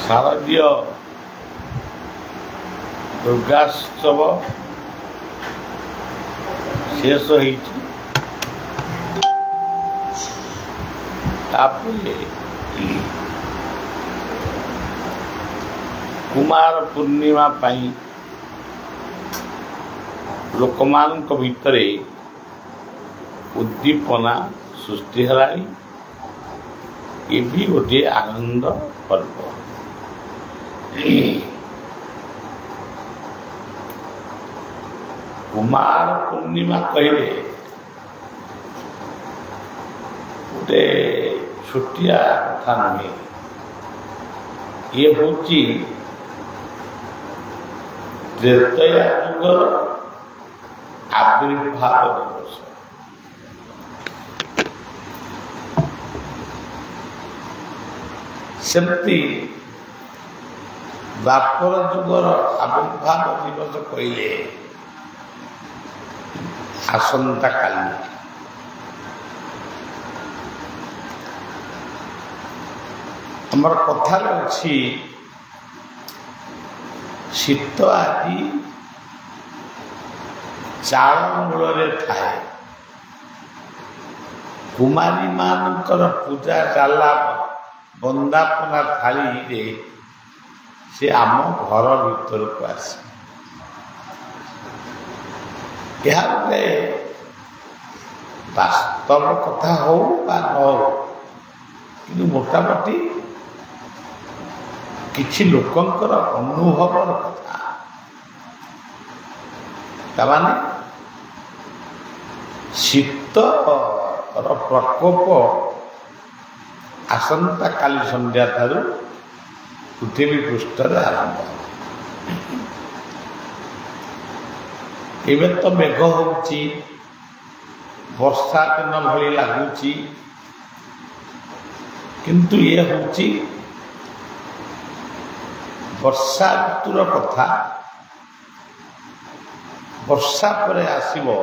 शारदीय दुर्गोत्सव शेष कुमार पूर्णिमा पाई लोकमानक भितरे उद्दीपना सृष्टि हलानी। ये भी गोटे आनंद पर्व। कुमार पूर्णिमा कहले गोटे छुटिया कथा नुहे। ये हूँ त्रेतया युगर आविर्भाव दिवस। सेमती द्वापर युगर आविर्भाव दिवस कहले आसंता काली। हमर कथा अच्छी शीत आदि चाल मूल थाए। कुमारी मानकर पूजा डाला बंदापना थाली रे से आम घर भीतर को आसे। वास्तव कथा हो बा न हो कि मोटामोटी किछि लोकंकर अनुभवर कथा तामाने शीत प्रकोप आसंता काली संध्या ठारू पृथ्वी पृष्ठरे आरंभ। एवं तो मेघ होची वर्षा दिन भली लगुची किंतु ये होची वर्षा ऋतुर कथा। वर्षा परे आसिबो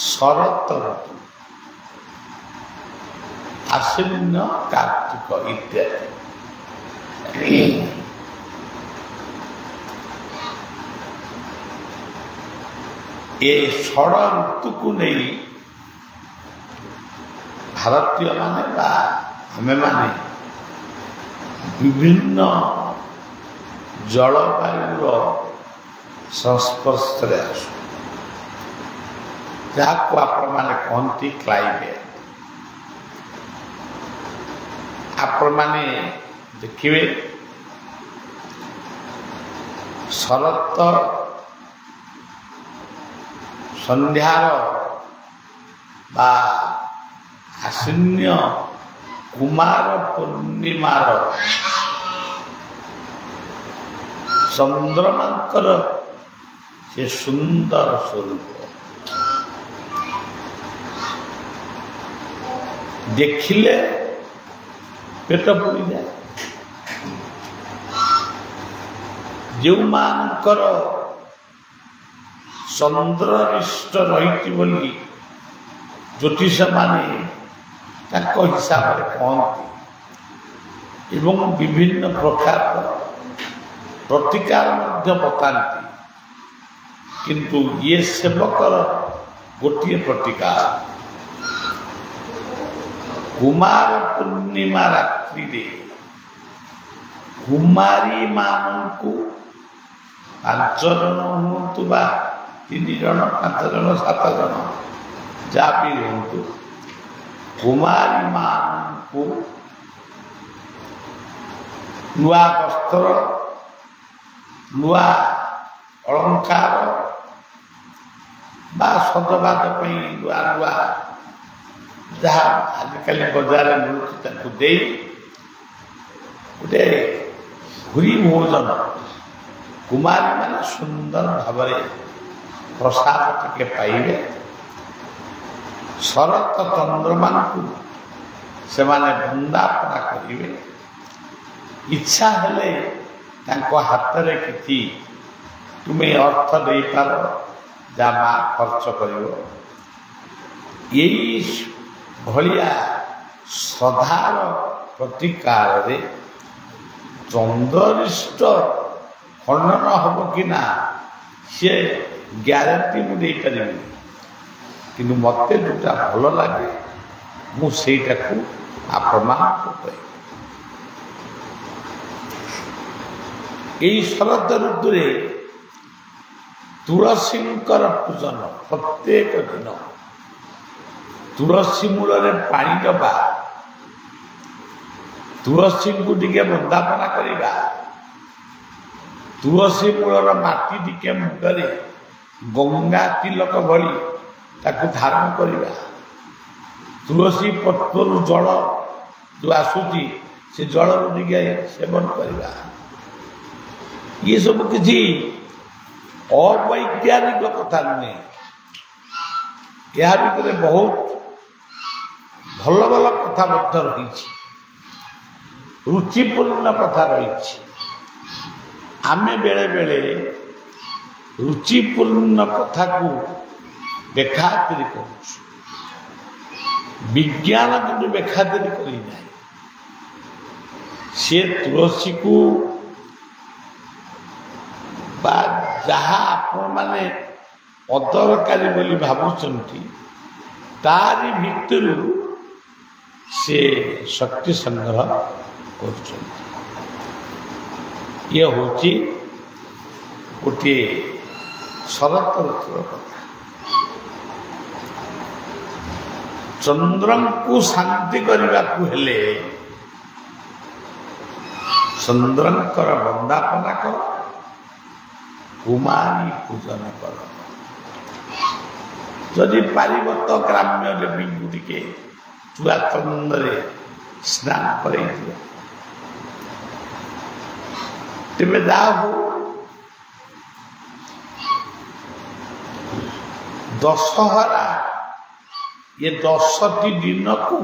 शरत ऋतु आश्विन कार्तिक इत्यादि। ये षड़ ऋतु को नहीं भारतीय माने बा हमें माने विभिन्न जलवायु संस्पर्श आसु जहाँ को आपण माने कहती क्लाइमेट। आपण माने देखिए शरत संध्यार बा आश्विन कुमार पूर्णिमार चंद्रमांकर से सुंदर स्वरूप देखिले पेट पुरी जाए। जो मानकर चंद्रनिष्ठ रही बोली ज्योतिष माने हिसाब से कहती एवं विभिन्न प्रकार प्रतिकार बताती। किंतु ये सेवकर गोटे प्रतिकार कुमार पूर्णिमा रात्रि रे कुमारी मानू 5 जन हूँ बा 3 जन 5 जन 7 जन जहाँ भी हूँ कुमारी मानू नुआ वस्त्र नुआ अलंकार बा सजबाद नुआ नुआ जहाँ आजिकल बजार मिलूँ गोटे भूरी भोजन कुमारी मान सुंदर भाव प्रसाद टिके पाइबे। शरत चंद्रमा को से बंदापना करेंगे। इच्छा हेले हाथ में कि तुम्हें अर्थ दे पार जा खर्च कर ଏଇ ଭଳିଆ ଶ୍ରଦ୍ଧାର ପ୍ରତିକାରରେ ଚନ୍ଦ୍ରରିଷ୍ଟ ଖଣ୍ଡନ ହେବ କି ନା ସେ ଗ୍ୟାରେଣ୍ଟି ମୁଁ ଦେଇପାରିବିନି, କିନ୍ତୁ ମୋତେ ଯେଉଁଟା ଭଲ ଲାଗେ ମୁଁ ସେଇଟାକୁ ଆପଣମାନଙ୍କୁ କହିବି। ଏଇ ଶରତ ଋତୁରେ ତୁଳସୀଙ୍କର ପୂଜନ ପ୍ରତ୍ୟେକ ଦିନ ତୁଳସୀ ମୂଳରେ ପାଣି ଦେବା, ତୁଳସୀଙ୍କୁ ଟିକେ ବନ୍ଦାପନା କରିବା, ତୁଳସୀ ମୂଳର ମାଟି ଟିକେ ମୁଣ୍ଡରେ ଗଙ୍ଗା ତିଲକ ଭଳି ତାକୁ ଧାରଣ କରିବା, ତୁଳସୀ ପତ୍ରରୁ ଜଳ ଯେଉଁ ଆସୁଛି ସେ ଜଳରୁ ଟିକେ ସେବନ କରିବା। ଇଏ ସବୁ କିଛି ଅବୈଜ୍ଞାନିକ କଥା ନୁହେଁ, ଏହା ଭିତରେ ବହୁତ ଭଲ ଭଲ କଥା ମଧ୍ୟ ରହିଛି, ରୁଚିପୂର୍ଣ୍ଣ କଥା ରହିଛି। ଆମେ ବେଳେ ବେଳେ ରୁଚିପୂର୍ଣ୍ଣ କଥାକୁ ବେଖାତିର କରୁଛୁ, ବିଜ୍ଞାନ କିନ୍ତୁ ବେଖାତିର କରିନାହିଁ। ସେ ତୁଳସୀକୁ ବା ଯାହା ଆପଣମାନେ ଅଦରକାରୀ ବୋଲି ଭାବୁଛନ୍ତି ତାରି ଭିତରୁ ସେ ଶକ୍ତି ସଂଗ୍ରହ କରୁଛନ୍ତି। ଇଏ ହେଉଛି ଗୋଟିଏ ଶରତ ଋତୁର କଥା। ଚନ୍ଦ୍ରଙ୍କୁ ଶାନ୍ତି କରିବାକୁ ହେଲେ ଚନ୍ଦ୍ରଙ୍କର ବନ୍ଦାପନା କର, କୁମାରୀ ପୂଜନ କର। ଯଦି ପାରିବ ତ ଗ୍ରାମ୍ୟ ଦେବୀଙ୍କୁ ଟିକେ ଚୁଆ ଚନ୍ଦନରେ ସ୍ନାନ କରେଇ ଦିଅ। ତେବେ ଯାହା ହଉ ଦଶହରା ଏ 10ଟି ଦିନକୁ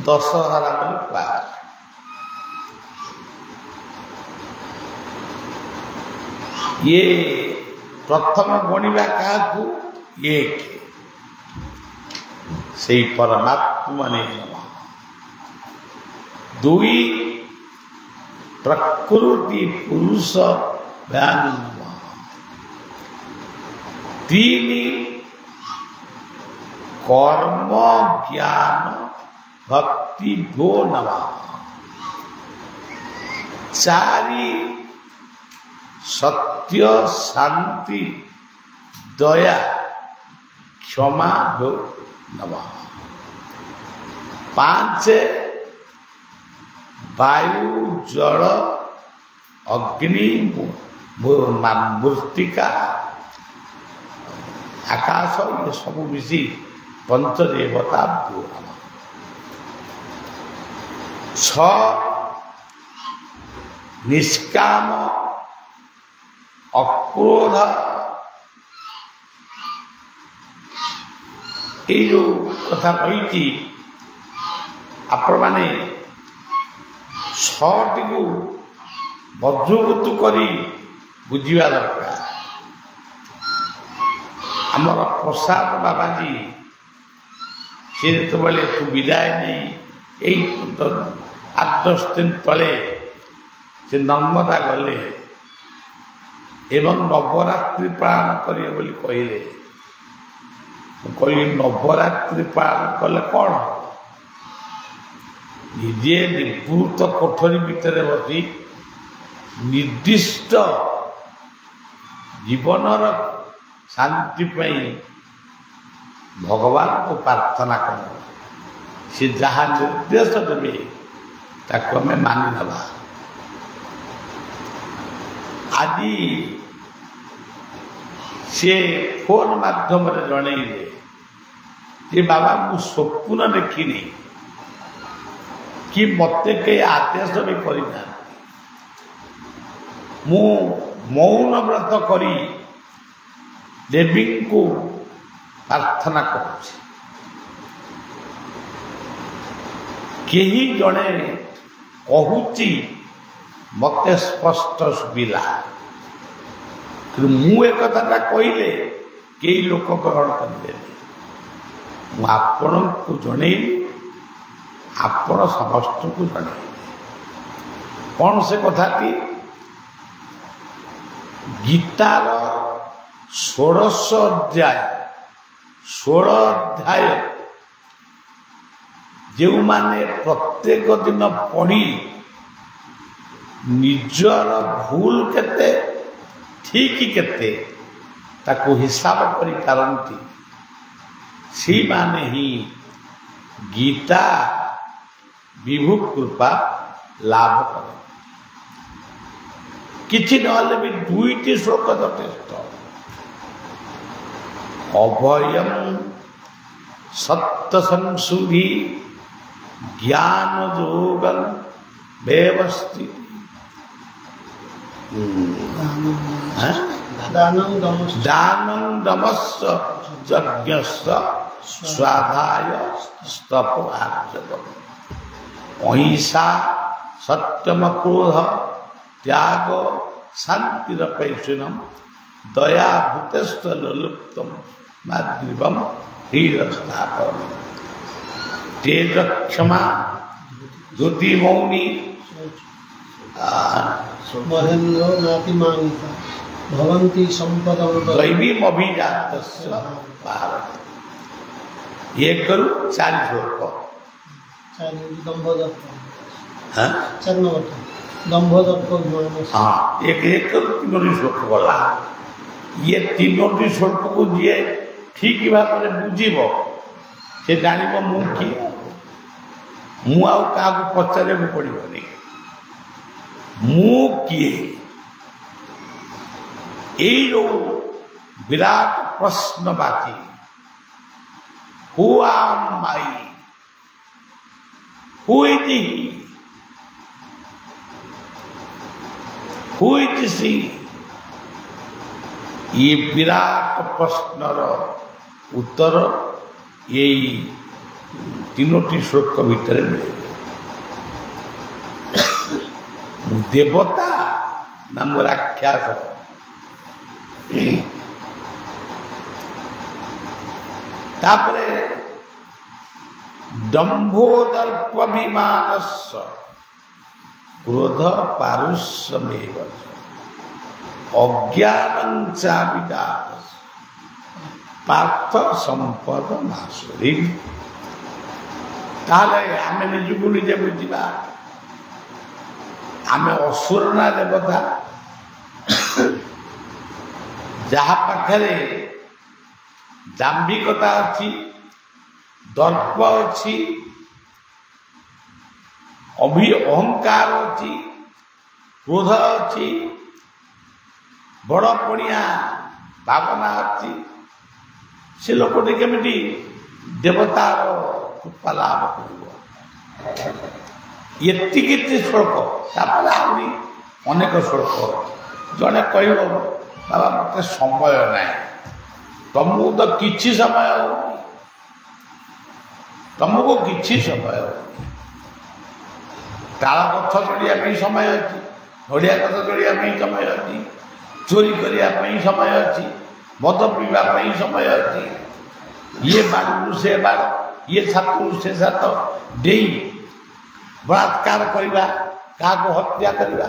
ଦଶହରା ବୋଲି କୁହାଯାଏ। ଇଏ ପ୍ରଥମ ଗଣିବା କାହାକୁ? ଏକ ସେଇ ପରମାତ୍ମା ନେଇ। 2 ପ୍ରକୃତି ପୁରୁଷ ବ୍ୟାନ। 3 କର୍ମ ଜ୍ଞାନ ଭକ୍ତି ଭୋ ନମଃ। 4 ସତ୍ୟ ଶାନ୍ତି ଦୟା କ୍ଷମା ଭୋ ନମଃ। 5 ବାୟୁ ଜଳ ଅଗ୍ନି ମୃତ୍ତିକା ଆକାଶ ଏ ସବୁ ମିଶି ପଞ୍ଚଦେବତା ଭୋ ନମଃ। 6 ନିଷ୍କାମ ଅକ୍ରୋଧ। ଏଇ ଯେଉଁ କଥା କହିଛି ଆପଣମାନେ 6ଟିକୁ ମଜବୁତ କରି ବୁଝିବା ଦରକାର। ଆମର ପ୍ରସାଦ ବାବାଜୀ ସେ ଯେତେବେଳେ ତୁ ବିଦାୟ ନେଇ ଏଇ 8-10 ଦିନ ତଳେ ସେ ନର୍ମଦା ଗଲେ ଏବଂ ନବରାତ୍ରି ପାଳନ କରିବେ ବୋଲି କହିଲେ। ମୁଁ କହିଲି ନବରାତ୍ରି ପାଳନ କଲେ କ'ଣ? ନିଜେ ନିବୃତ୍ତ କୋଠରୀ ଭିତରେ ବସି ନିର୍ଦ୍ଦିଷ୍ଟ ଜୀବନର ଶାନ୍ତି ପାଇଁ ଭଗବାନଙ୍କୁ ପ୍ରାର୍ଥନା କର। ସେ ଯାହା ନିର୍ଦ୍ଦେଶ ଦେବେ ତାକୁ ଆମେ ମାନି ନେବା। ଆଜି ସେ ଫୋନ ମାଧ୍ୟମରେ ଜଣେଇଲେ ଯେ ବାବା ମୁଁ ସ୍ୱପ୍ନ ଦେଖିନି କି ମୋତେ କେହି ଆଦେଶ ବି କରିନାହାନ୍ତି। ମୁଁ ମୌନ ବ୍ରତ କରି ଦେବୀଙ୍କୁ ପ୍ରାର୍ଥନା କରୁଛି। କେହି ଜଣେ କହୁଛି ମୋତେ ସ୍ପଷ୍ଟ ଶୁଭିଲା, କିନ୍ତୁ ମୁଁ ଏ କଥାଟା କହିଲେ କେହି ଲୋକ ଗ୍ରହଣ କରିବେନି। ମୁଁ ଆପଣଙ୍କୁ ଜଣେଇଲି, ଆପଣ ସମସ୍ତଙ୍କୁ ଜଣେଇଲି। କ'ଣ ସେ କଥାଟି? ଗୀତାର 16 ଅଧ୍ୟାୟ ଯେଉଁମାନେ ପ୍ରତ୍ୟେକ ଦିନ ପଢ଼ି ନିଜର ଭୁଲ କେତେ ଠିକ କେତେ ତାକୁ ହିସାବ କରିପାରନ୍ତି, ସେଇମାନେ ହିଁ ଗୀତା ବିଭୁ କୃପା ଲାଭ କରେ। କିଛି ନହେଲେ ବି 2ଟି ଶ୍ଲୋକ ଯଥେଷ୍ଟ। ଅଭୟଂ ସତ୍ୟ ସଂଶୁଦ୍ଧି ଜ୍ଞାନ ଯୋଗଂ ବ୍ୟବସ୍ଥିତି ଦାନଂ ଦମସ୍ସ ଯଜ୍ଞସ୍ସ ସ୍ୱାଧାୟ ସ୍ତପ ଆର୍ଜବଂ ଅହିଂସା ସତ୍ୟମ କ୍ରୋଧ ତ୍ୟାଗ ଶାନ୍ତିରପୈଶୁନମ୍ ଦୟା ଭୂତେସ୍ଥ ଲୁପ୍ତମ ମାଦ୍ରିବମ୍ ହୀରସ୍ଥାପରମ୍ ତେଜ କ୍ଷମା ଜ୍ୟୋତି ମୌନି महेन्द्रो नातिमानिता भवन्ति सम्पदं दैवीम अभिजातस्य भारत। ये करू 4 श्लोक। हाँ, एक करू 3 श्लोक बोला। ये 3 श्लोक को जी ठीक भाव में बुझीब से जानिब मु किए मु आ पचारे पड़ोनी मु किए जो विराट प्रश्नवाची हु आम आई हु इज सी ये विराट प्रश्नर उत्तर यही 3टी श्लोक भितर मिले। देवता ना मो राक्षस तापरे दंभोदर्पभिमानस्य क्रोध पारुष्यमेव अज्ञानं चाविदास पार्थ संपद नाशरी। ताहले आमे निजको निजे बुझिबा आमे असुर ना देवता जहा पाखरे दाम्भिकता अच्छी दर्प अच्छी अहंकार अच्छी क्रोध अच्छी बड़ पड़िया भावना अच्छी से लोकटी केमिटी देवतार कृपा लाभ कर श्लोक आहरी अनेक श्लोक जड़े कह बाबा मत समय ना तुमको तो किसी समय तुमको किसी समय ताल गछ चढ़िया समय अच्छी नड़िया गछ चढ़िया समय अच्छी चोरी करने समय अच्छी मद पीवा समय अच्छी ये बाड़ू से बाड़ ये छातु से छात डे बलात्कार करवा क्या हत्या करवा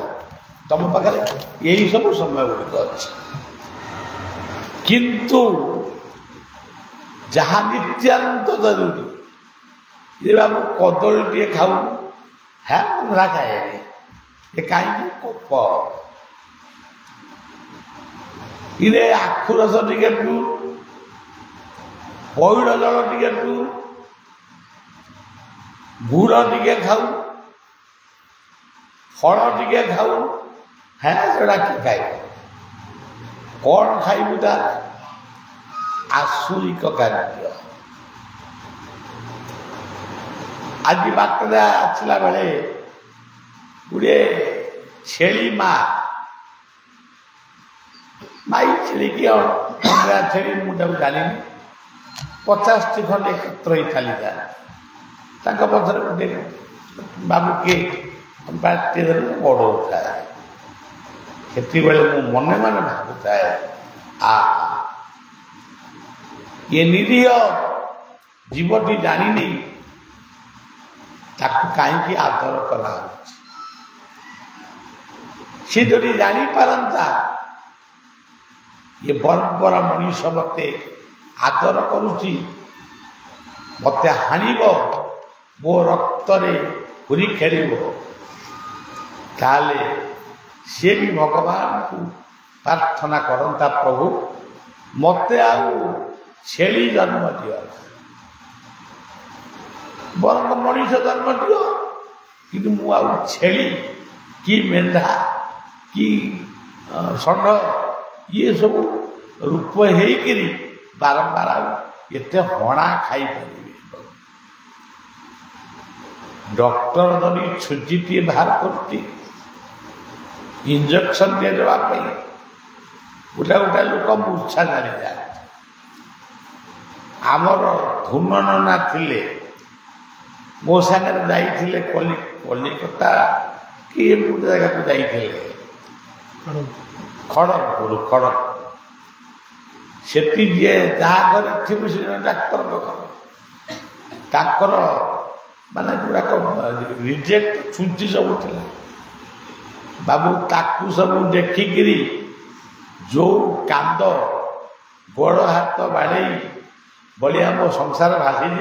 तुम पाखे यही सब समय गुड़िक अच्छे किंतु जहाँ नित्यानंत जरूरी ये बाबू कदली टे खाऊ है ना खाए ये कहीं कप इरे आखु रस टे पीऊ पईड़ जल टे पीऊ गुड़ टे खाऊ फल टे खाऊ है जोड़ा कि खाए कौन खाइबू तार आसुरिक कार्य। आज बाटरे आसला बेले गोटे छेली माई छेली कि पंद्रह छेली मुझे जानी 50टी खंड एकत्र ही खाली पचर गोटे बाबू किए बाटे बड़ थाए से मने मने भावुए ये निरीह जीवटी जानी ताकू कहीं आदर करा सी जो जानी पारंता ये परंपरा मनीष मते आदर करुची मते हाणिब मो रक्तरे पुरी खेल ताले सी भी भगवान को प्रार्थना करता प्रभु मते आउ छेली जन्म दियो बर मनीष जन्म दियो कि मु आउ छेली कि मेढा कि षंढ ये सब रूप हेकरी बारंबार एते हणा खाई पारे डॉक्टर जदि छुट्टी बाहर करती इंजेक्शन दे देवा गोटा गोटा लोक मूर्छा जानी जाए आमर धूनना थिले मो सागर जाइए कलिकता कि जगह को जाइए खड़गपुर से जहाँ घर थी डाक्तर ताकर माने गुड़ाक रिजेक्ट छुंची सब थिला बाबू ताकू सब देखिकी जो कांद गोड़ हाथ बाड़े बलिया मो संसार भासीज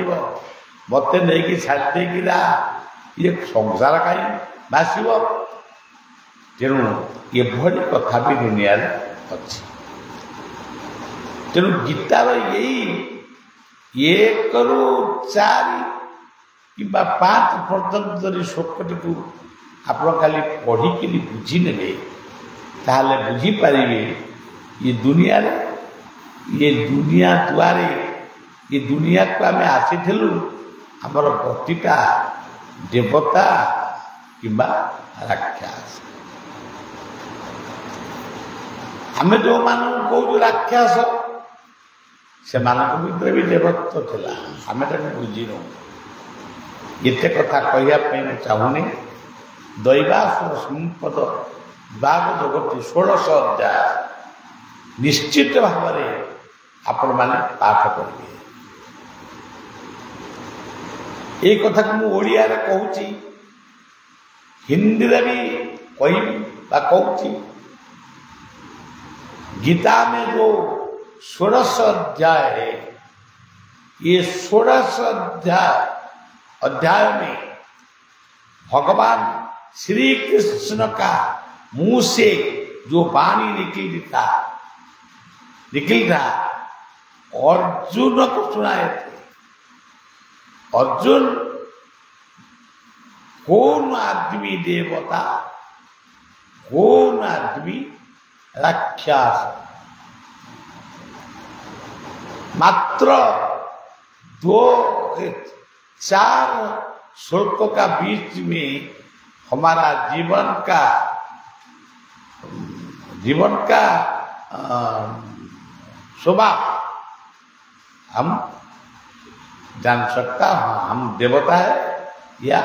मत नहीं छाड़ी ये संसार कहीं भाषव तेणु ये कथा भी दुनिया अच्छी तेणु गीतार यही 1 ରୁ 4 कि 5 पर्यंत श्लोकटी को आप खाली पढ़िकी बुझीने ताहले बुझीपारे ये दुनिया ये दुनिया द्वारे ये दुनिया को आम आसीलु आमर गतिटा देवता किंबा राक्षस आम जो मान कौ राक्षस से भीतर भी देवत्व थिला आम बुझीनु एते कथा कहवाई चाहूनी दैवासुर संपद विभाग जगती 16 अध्याय निश्चित भाव में आपण माने पाठ करेंगे ये कथा को मुझे कहूँ हिंदी भी कहूँ गीता में जो 16 अध्याय है ये 16 अध्याय में भगवान श्री कृष्ण का मुंह से जो वाणी निकल था अर्जुन को सुनाए थे अर्जुन कौन आदमी देवता कौन आदमी राक्षस मात्र 4 श्लोकों का बीच में हमारा जीवन का स्वभाव हम जान सकता हाँ हम देवता है या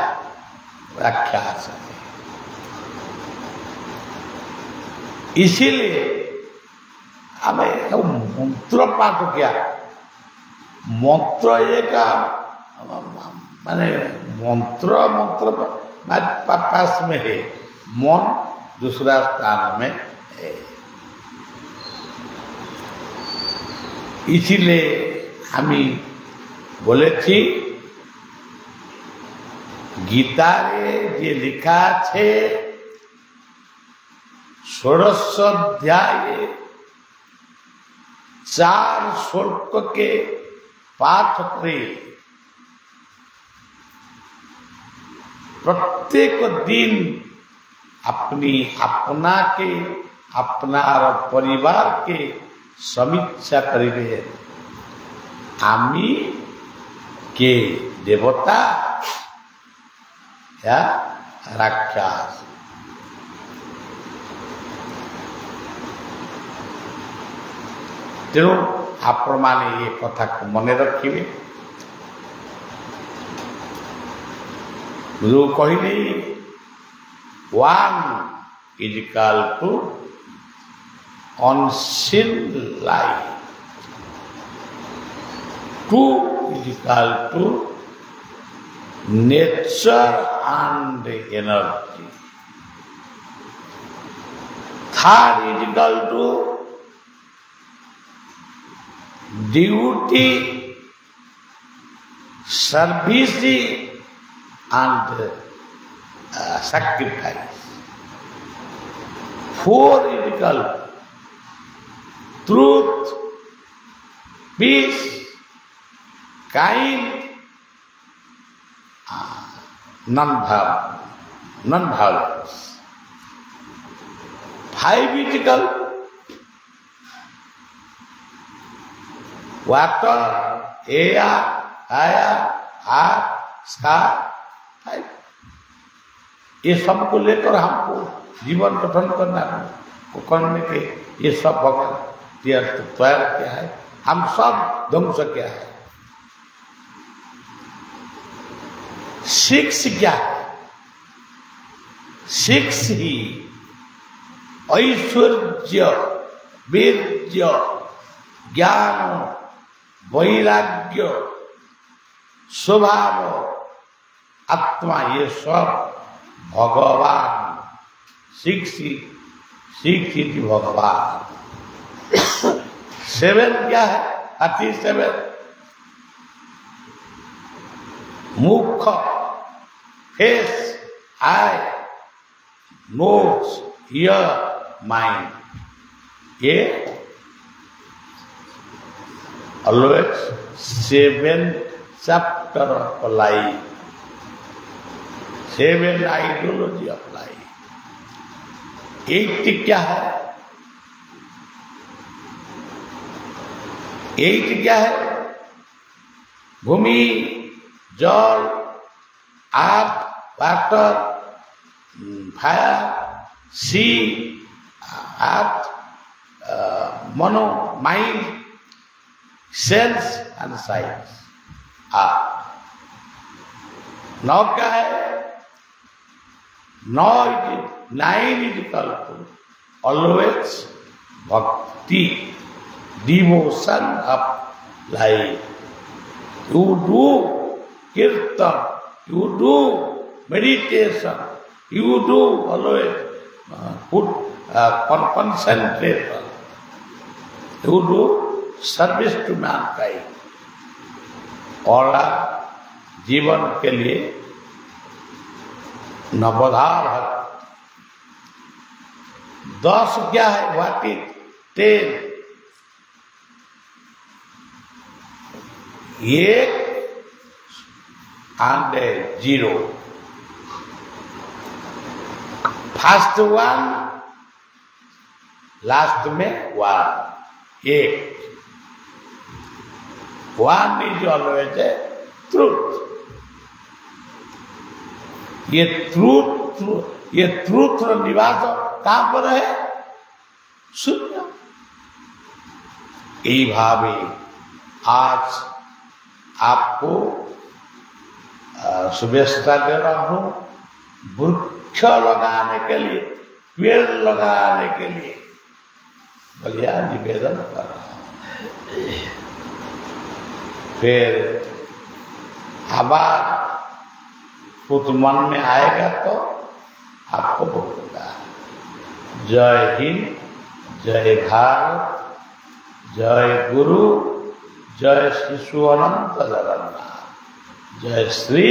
राक्षस है। इसीलिए हमें मंत्र पाठ किया मंत्र एक माने मंत्र पास में है मन दूसरा स्थान में है इसीलिए हम बोले थी गीता रे जे लिखा छे 16 अध्याय 4 श्लोक के पाठ करे प्रत्येक दिन अपना के अपना परिवार के समीक्षा करेंगे आमी के देवता या राक्षस तेणु आपण माने ये कथा को मन रखिए जो कहली 1 is equal to unseen light Two is equal to nature and energy. Third is equal to duty, service and sacrifice. Four is equal to truth, peace, kind, non-violence. Five is equal water, air, fire, earth, sky. Five. ये सब को लेकर हमको जीवन गठन करने के ये सब भगवान तैयार किया है। हम सब ध्वंस किया है। सिक्स क्या है? सिक्स ही ऐश्वर्य, वीर्य, ज्ञान, वैराग्य, स्वभाव, आत्मा, ये सब भगवान। सिक्स भगवान। सेवन क्या है? 37 मुख, फेस, आई, नोज, ईयर, माइंड। ये always 7 chapter of life, 7 ideology of life. 8 क्या है? 8 क्या है? भूमि, जल, अर्थ, वाटर, फायर, सी, अर्थ, मनो, माइंड, सेंस एंड साइंस। 9 क्या है? 9 is equal to always bhakti, devotion of life. You do kirtan, you do meditation, you do always put concentration, you do service to mankind। और जीवन के लिए नवोधार है। 10 क्या है? What is 10? 1 and 0। First 1, last में 1। 1 इज ऑलवेज ए ट्रूथ। ये truth निवास कहां पर है? शून्य। यही भावे आज आपको शुभेच्छा दे रहा हूं। वृक्ष लगाने के लिए, पेड़ लगाने के लिए बढ़िया निवेदन कर रहा हूं। फिर आवाज कुछ मन में आएगा तो आपको बोलूंगा। जय हिंद, जय भारत, जय गुरु, जय शिशु अनंत जगन्नाथ, जय श्री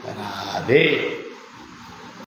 राधे।